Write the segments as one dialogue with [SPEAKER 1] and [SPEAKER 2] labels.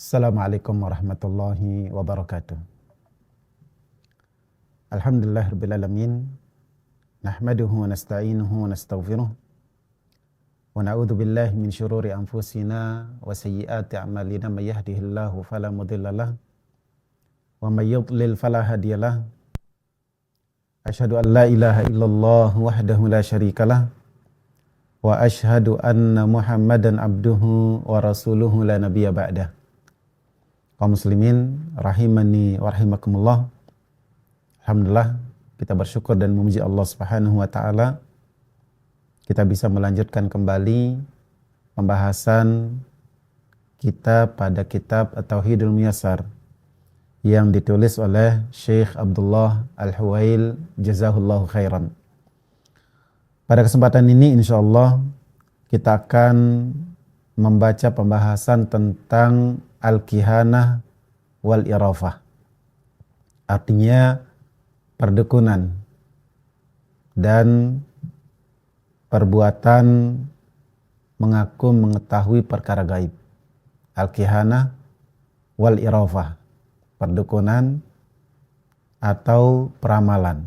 [SPEAKER 1] Assalamualaikum warahmatullahi wabarakatuh. Alhamdulillahirabbil alamin. Nahmaduhu wa nasta'inuhu wa nastaghfiruh. Wa na'udzu billahi min syururi anfusina wa sayyiati a'malina may yahdihillahu fala mudhillalah wa may yudlil fala hadiyalah. Asyhadu an la ilaha illallah wahdahu la syarikalah wa asyhadu anna Muhammadan abduhu wa rasuluhu la nabiyya ba'dah. Kaum muslimin rahimani wa rahimakumullah. Alhamdulillah kita bersyukur dan memuji Allah Subhanahu wa taala. Kita bisa melanjutkan kembali pembahasan kita pada kitab At-Tauhidul Muyassar yang ditulis oleh Syekh Abdullah Al-Huwail jazahullahu khairan. Pada kesempatan ini insyaallah kita akan membaca pembahasan tentang al-kihanah wal irafah. Artinya perdukunan dan perbuatan mengaku mengetahui perkara gaib. Al-kihanah wal irafah, perdukunan atau peramalan.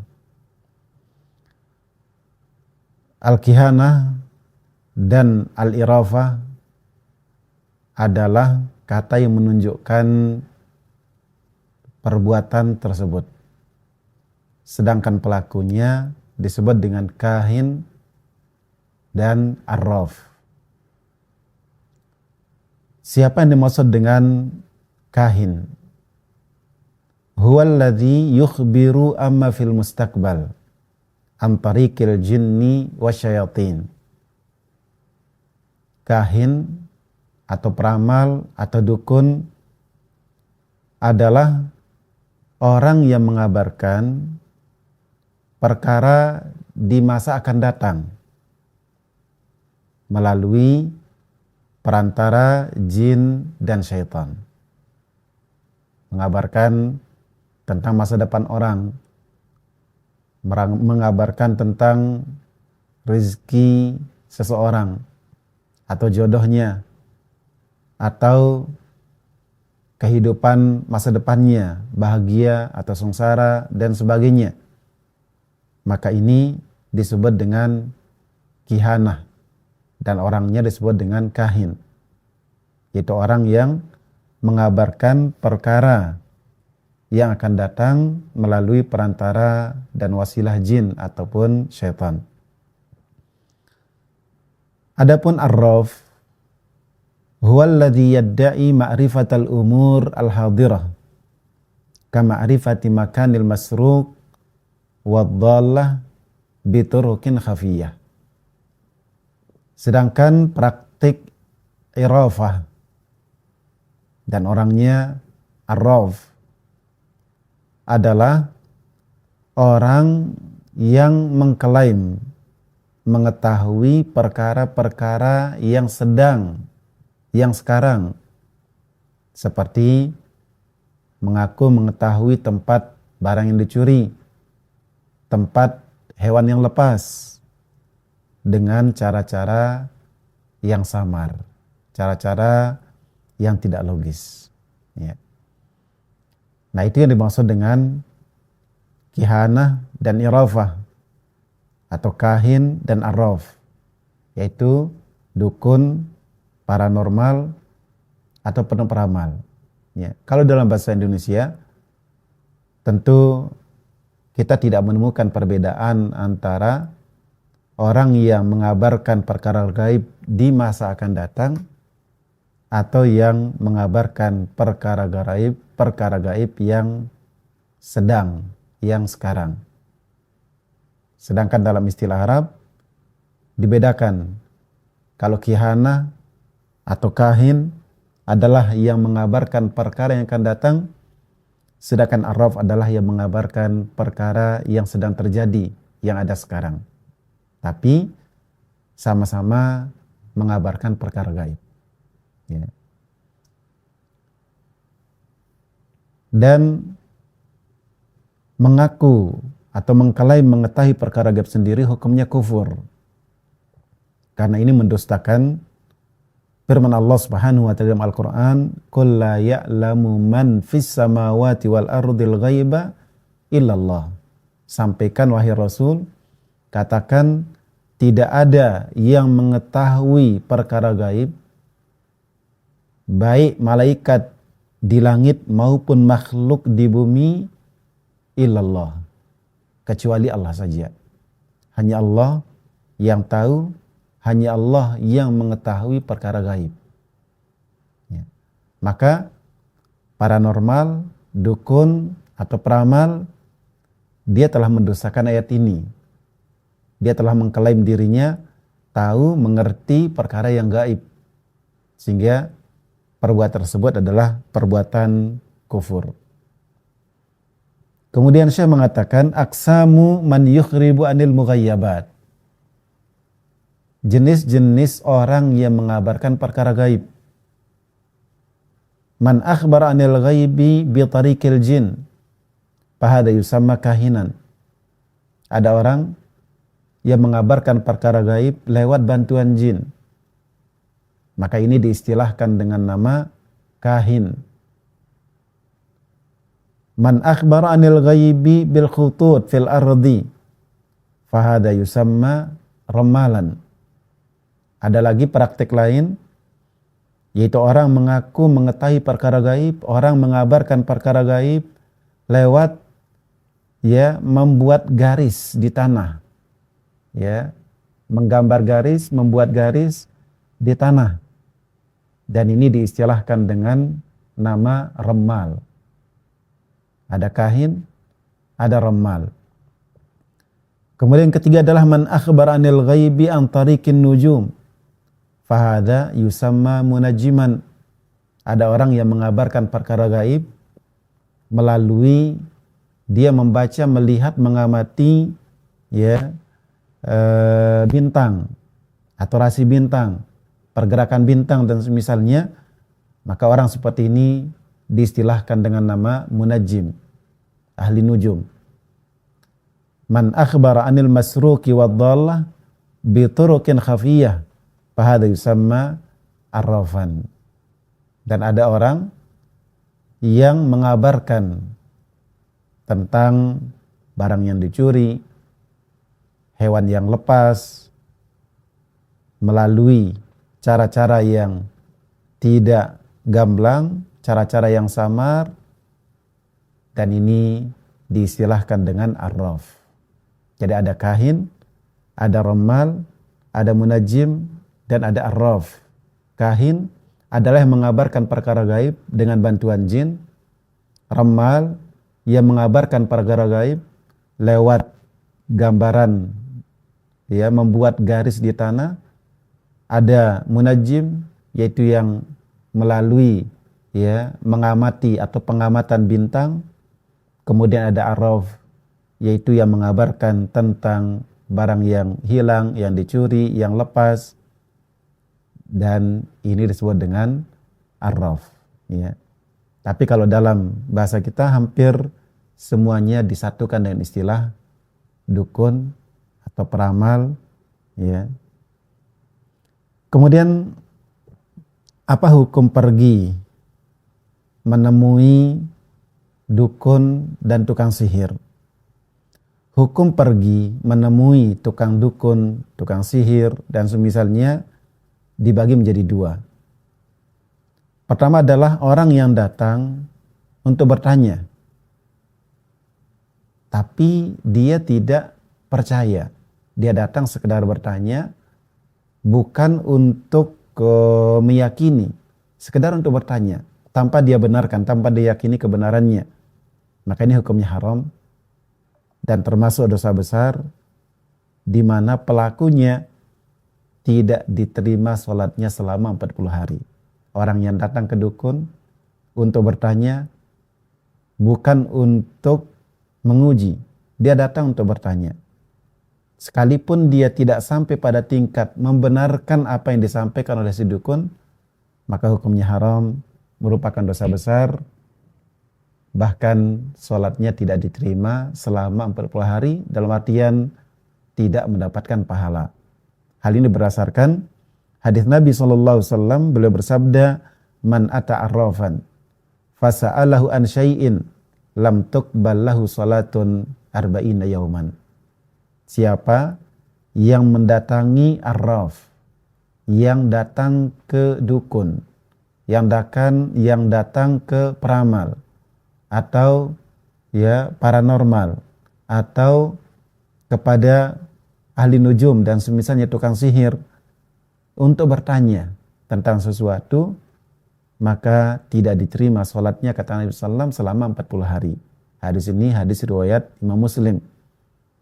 [SPEAKER 1] Al-kihanah dan al-irafah adalah kata yang menunjukkan perbuatan tersebut. Sedangkan pelakunya disebut dengan kahin dan arraf. Siapa yang dimaksud dengan kahin? Huwallazi yukhbiru amma fil mustaqbal an tariqil jinni wasyayatin. Kahin atau peramal atau dukun adalah orang yang mengabarkan perkara di masa akan datang melalui perantara jin dan syaitan. Mengabarkan tentang masa depan orang, mengabarkan tentang rezeki seseorang atau jodohnya, atau kehidupan masa depannya, bahagia atau sengsara dan sebagainya. Maka ini disebut dengan kihanah dan orangnya disebut dengan kahin. Yaitu orang yang mengabarkan perkara yang akan datang melalui perantara dan wasilah jin ataupun syaitan. Adapun arraf huwallazi yadda'i ma'rifatal umur al-hadirah kama'rifati makanil masruq wad-dhallah biturukin khafiyah. Sedangkan praktik irafah dan orangnya arraf adalah orang yang mengklaim mengetahui perkara-perkara yang sedang, yang sekarang, seperti mengaku mengetahui tempat barang yang dicuri, tempat hewan yang lepas, dengan cara-cara yang samar, cara-cara yang tidak logis. Ya. Nah, itu yang dimaksud dengan kihanah dan irafah, atau kahin dan arraf, yaitu dukun, paranormal atau peramal. Ya. Kalau dalam bahasa Indonesia, tentu kita tidak menemukan perbedaan antara orang yang mengabarkan perkara gaib di masa akan datang atau yang mengabarkan perkara gaib yang sedang, yang sekarang. Sedangkan dalam istilah Arab dibedakan. Kalau kihanah atau kahin adalah yang mengabarkan perkara yang akan datang, sedangkan arraf adalah yang mengabarkan perkara yang sedang terjadi, yang ada sekarang. Tapi sama-sama mengabarkan perkara gaib. Ya. Dan mengaku atau mengklaim mengetahui perkara gaib sendiri hukumnya kufur. Karena ini mendustakan Firman Allah Subhanahu wa taala dalam Al-Qur'an, "Qul la ya'lamu man fis samawati wal ardil ghaiba illallah." Sampaikan wahai Rasul, katakan tidak ada yang mengetahui perkara gaib, baik malaikat di langit maupun makhluk di bumi, illallah, kecuali Allah saja. Hanya Allah yang tahu, hanya Allah yang mengetahui perkara gaib. Ya. Maka paranormal, dukun atau peramal, dia telah mendosakan ayat ini. Dia telah mengklaim dirinya tahu, mengerti perkara yang gaib, sehingga perbuatan tersebut adalah perbuatan kufur. Kemudian Syekh mengatakan, aksamu man yukhribu anil mughayyabat. Jenis-jenis orang yang mengabarkan perkara gaib. Man akhbar anil ghaibi bi tariqil jin, fahada yusamma kahinan. Ada orang yang mengabarkan perkara gaib lewat bantuan jin, maka ini diistilahkan dengan nama kahin. Man akhbar anil ghaibi bil khutut fil ardi, fahada yusamma ramalan. Ada lagi praktik lain, yaitu orang mengaku mengetahui perkara gaib, orang mengabarkan perkara gaib lewat membuat garis di tanah, menggambar garis, membuat garis di tanah, dan ini diistilahkan dengan nama remal. Ada kahin, ada remal. Kemudian ketiga adalah man akhbar anil ghaibi an tariqin nujum, fahada yusamma munajiman. Ada orang yang mengabarkan perkara gaib melalui dia membaca, melihat, mengamati bintang atau rasi bintang, pergerakan bintang dan semisalnya. Maka orang seperti ini diistilahkan dengan nama munajim, ahli nujum. Man akhbara anil masruki wad-dhallah bi turuqin khafiyah, fahada yusamma arrafan. Dan ada orang yang mengabarkan tentang barang yang dicuri, hewan yang lepas, melalui cara-cara yang tidak gamblang, cara-cara yang samar, dan ini diistilahkan dengan arraf. Jadi ada kahin, ada ramal, ada munajim, dan ada arraf. Kahin adalah yang mengabarkan perkara gaib dengan bantuan jin. Ramal yang mengabarkan perkara gaib lewat gambaran, membuat garis di tanah. Ada munajim, yaitu yang melalui mengamati atau pengamatan bintang. Kemudian ada arraf, yaitu yang mengabarkan tentang barang yang hilang, yang dicuri, yang lepas, dan ini disebut dengan arraf. Tapi kalau dalam bahasa kita hampir semuanya disatukan dengan istilah dukun atau peramal. Kemudian apa hukum pergi menemui dukun dan tukang sihir? Hukum pergi menemui tukang dukun, tukang sihir, dan semisalnya dibagi menjadi dua. Pertama adalah orang yang datang untuk bertanya, tapi dia tidak percaya. Dia datang sekedar bertanya, bukan untuk meyakini, sekedar untuk bertanya, tanpa dia benarkan, tanpa dia yakini kebenarannya. Maka ini hukumnya haram dan termasuk dosa besar, di mana pelakunya tidak diterima sholatnya selama 40 hari. Orang yang datang ke dukun untuk bertanya, bukan untuk menguji, dia datang untuk bertanya. Sekalipun dia tidak sampai pada tingkat membenarkan apa yang disampaikan oleh si dukun, maka hukumnya haram, merupakan dosa besar, bahkan sholatnya tidak diterima selama 40 hari, dalam artian tidak mendapatkan pahala. Hal ini berdasarkan Hadis Nabi SAW, beliau bersabda, man ata arrafan fasa'alahu an syai'in lam tuqbal lahu salatun arba'ina yauman. Siapa yang mendatangi arraf, yang datang ke dukun, yang datang ke peramal atau ya paranormal atau kepada ahli nujum dan semisalnya tukang sihir untuk bertanya tentang sesuatu, maka tidak diterima salatnya, kata Nabi SAW, selama 40 hari. Hadis ini hadis riwayat Imam Muslim.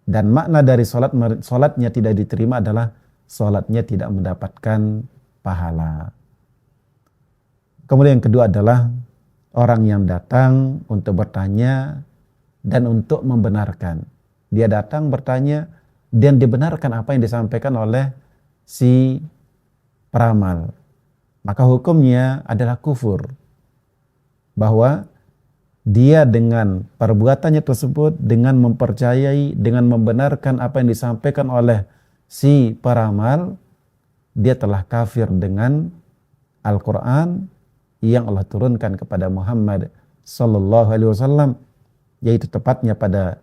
[SPEAKER 1] Dan makna dari salatnya tidak diterima adalah salatnya tidak mendapatkan pahala. Kemudian yang kedua adalah orang yang datang untuk bertanya dan untuk membenarkan. Dia datang bertanya dan dibenarkan apa yang disampaikan oleh si peramal. Maka hukumnya adalah kufur. Bahwa dia dengan perbuatannya tersebut, dengan mempercayai, dengan membenarkan apa yang disampaikan oleh si peramal, dia telah kafir dengan Al-Quran yang Allah turunkan kepada Muhammad sallallahu alaihi wasallam, yaitu tepatnya pada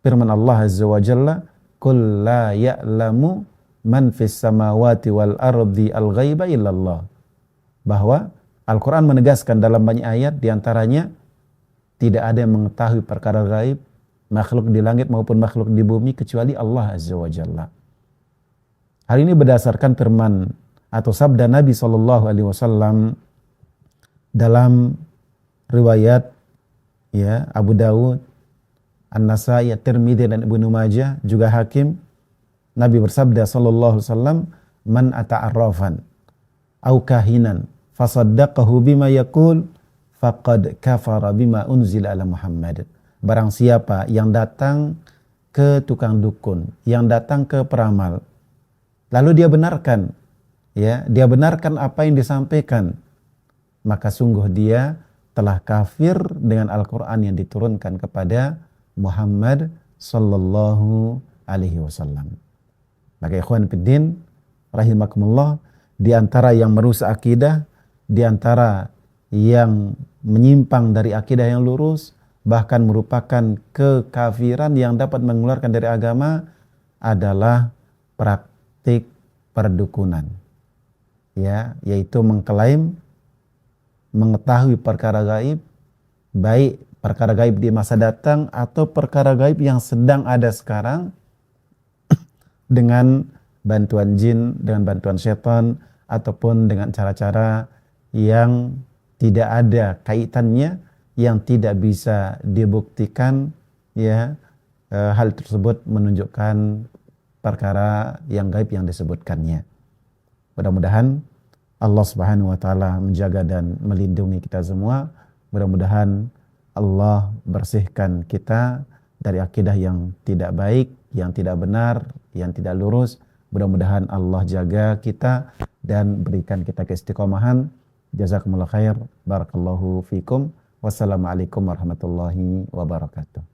[SPEAKER 1] firman Allah Azza wa Jalla, "Qul la ya'lamu man fis samawati wal ardi al-ghaiba illallah." Bahwa Al-Quran menegaskan dalam banyak ayat, diantaranya tidak ada yang mengetahui perkara gaib, makhluk di langit maupun makhluk di bumi, kecuali Allah Azza wa Jalla. Hal ini berdasarkan firman atau sabda Nabi SAW dalam riwayat ya Abu Dawud, An-Nasai, At-Tirmidzi dan Ibnu Majah, juga Hakim. Nabi bersabda SAW, man ata'arrafan au kahinan fasaddaqahu bima yaqul faqad kafara bima unzila ala Muhammad. Barang siapa yang datang ke tukang dukun, yang datang ke peramal, lalu dia benarkan, ya, dia benarkan apa yang disampaikan, maka sungguh dia telah kafir dengan Al-Quran yang diturunkan kepada Muhammad sallallahu alaihi wasallam. Maka ikhwan fiddin rahimakumullah, di antara yang merusak akidah, di antara yang menyimpang dari akidah yang lurus, bahkan merupakan kekafiran yang dapat mengeluarkan dari agama, adalah praktik perdukunan. Ya, yaitu mengklaim mengetahui perkara gaib, baik perkara gaib di masa datang atau perkara gaib yang sedang ada sekarang, dengan bantuan jin, dengan bantuan setan, ataupun dengan cara-cara yang tidak ada kaitannya, yang tidak bisa dibuktikan, ya, hal tersebut menunjukkan perkara yang gaib yang disebutkannya. Mudah-mudahan Allah Subhanahu wa taala menjaga dan melindungi kita semua. Mudah-mudahan Allah bersihkan kita dari akidah yang tidak baik, yang tidak benar, yang tidak lurus. Mudah-mudahan Allah jaga kita dan berikan kita keistiqomahan. Jazakumullah khair. Barakallahu fikum. Wassalamualaikum warahmatullahi wabarakatuh.